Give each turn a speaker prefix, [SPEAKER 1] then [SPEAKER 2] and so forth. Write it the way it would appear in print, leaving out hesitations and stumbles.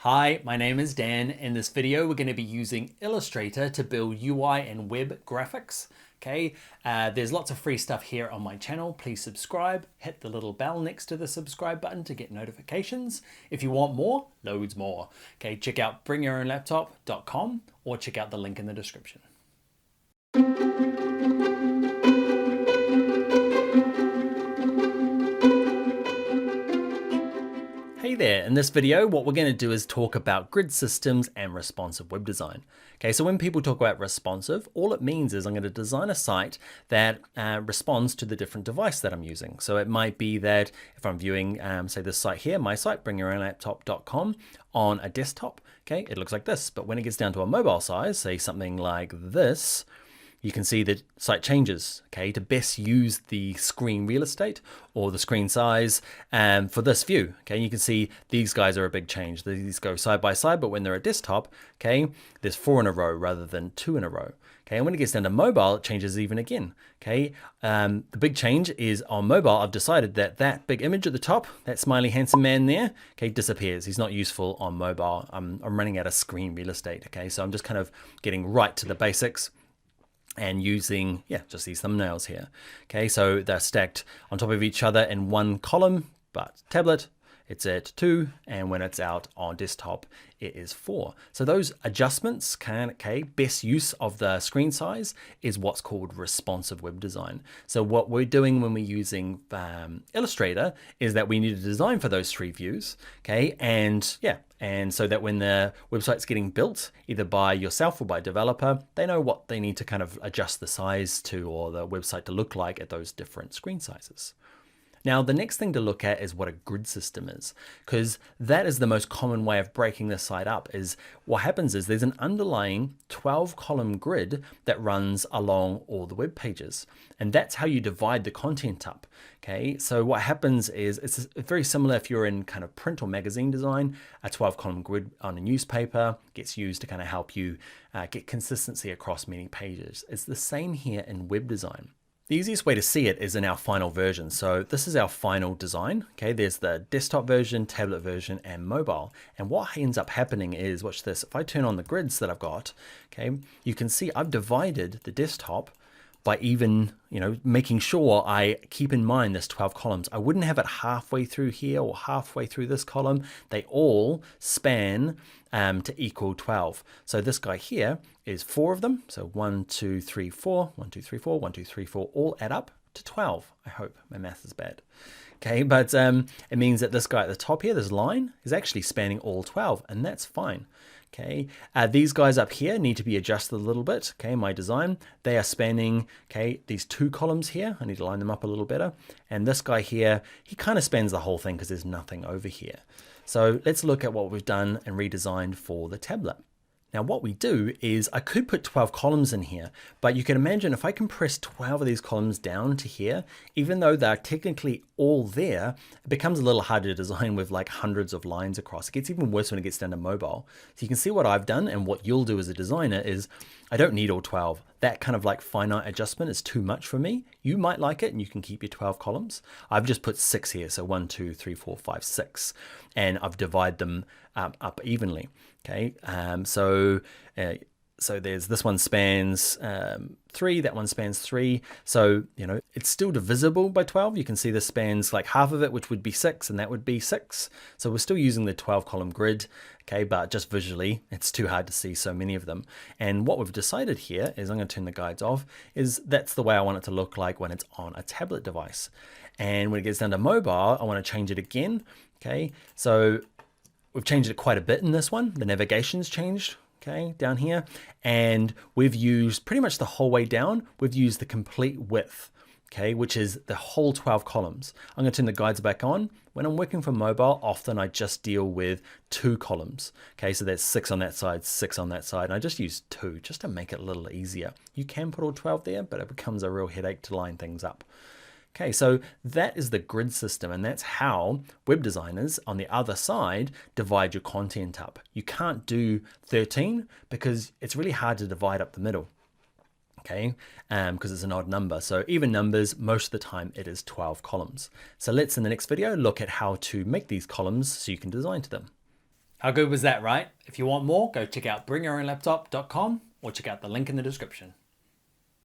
[SPEAKER 1] Hi, my name is Dan. In this video, we're going to be using Illustrator to build UI and web graphics. Okay, there's lots of free stuff here on my channel. Please subscribe, hit the little bell next to the subscribe button to get notifications. If you want more, loads more. Okay, check out bringyourownlaptop.com or check out the link in the description. Hey there, in this video what we're going to do is talk about grid systems and responsive web design. Okay, so when people talk about responsive, all it means is I'm going to design a site that responds to the different device that I'm using. So it might be that if I'm viewing, say this site here, my site, bringyourownlaptop.com, on a desktop, okay, it looks like this. But when it gets down to a mobile size, say something like this, you can see the site changes, okay, to best use the screen real estate or the screen size for this view, okay. You can see these guys are a big change. These go side by side, but when they're a desktop, okay, there's 4 in a row rather than 2 in a row, okay. And when it gets down to mobile, it changes even again, okay. The big change is on mobile, I've decided that that big image at the top, that smiley handsome man there, okay, disappears. He's not useful on mobile. I'm running out of screen real estate, okay. So I'm just kind of getting right to the basics and using, just these thumbnails here. Okay, so they're stacked on top of each other in one column, but tablet, it's at 2, and when it's out on desktop, it is 4. So those adjustments best use of the screen size is what's called responsive web design. So what we're doing when we're using Illustrator is that we need to design for those 3 views, okay, and so that when the website's getting built, either by yourself or by a developer, they know what they need to kind of adjust the size to or the website to look like at those different screen sizes. Now, the next thing to look at is what a grid system is, because that is the most common way of breaking this site up. Is what happens is there's an underlying 12-column grid that runs along all the web pages, and that's how you divide the content up. Okay, so what happens is it's very similar if you're in kind of print or magazine design. A 12-column grid on a newspaper gets used to kind of help you get consistency across many pages. It's the same here in web design. The easiest way to see it is in our final version. So this is our final design. Okay, there's the desktop version, tablet version, and mobile. And what ends up happening is, watch this, if I turn on the grids that I've got, okay, you can see I've divided the desktop by even, making sure I keep in mind this 12 columns. I wouldn't have it halfway through here or halfway through this column. They all span to equal 12. So this guy here is 4 of them. So 1, 2, 3, 4, 1, 2, 3, 4, 1, 2, 3, 4, all add up to 12. I hope my math is bad. Okay, but it means that this guy at the top here, this line, is actually spanning all 12, and that's fine. Okay, these guys up here need to be adjusted a little bit. Okay, my design, they are spanning, okay, these 2 columns here. I need to line them up a little better. And this guy here, he kind of spans the whole thing because there's nothing over here. So let's look at what we've done and redesigned for the tablet. Now what we do is I could put 12 columns in here, but you can imagine if I compress 12 of these columns down to here, even though they're technically all there, it becomes a little hard to design with like hundreds of lines across. It gets even worse when it gets down to mobile. So you can see what I've done, and what you'll do as a designer is I don't need all 12. That kind of like finite adjustment is too much for me. You might like it and you can keep your 12 columns. I've just put 6 here. So 1, 2, 3, 4, 5, 6. And I've divided them up evenly. Okay, so there's this one spans 3, that one spans 3. So, it's still divisible by 12. You can see this spans like half of it, which would be 6, and that would be 6. So we're still using the 12-column grid, okay, but just visually, it's too hard to see so many of them. And what we've decided here is, I'm going to turn the guides off, is that's the way I want it to look like when it's on a tablet device. And when it gets down to mobile, I want to change it again, okay. So we've changed it quite a bit in this one. The navigation's changed, okay, down here. And we've used pretty much the whole way down, we've used the complete width, okay, which is the whole 12 columns. I'm going to turn the guides back on. When I'm working from mobile, often I just deal with 2 columns. Okay, so that's 6 on that side, 6 on that side. And I just use 2 just to make it a little easier. You can put all 12 there, but it becomes a real headache to line things up. Okay, so that is the grid system, and that's how web designers on the other side divide your content up. You can't do 13 because it's really hard to divide up the middle. Okay, because it's an odd number. So even numbers, most of the time it is 12 columns. So let's in the next video look at how to make these columns so you can design to them. How good was that, right? If you want more, go check out bringyourownlaptop.com or check out the link in the description.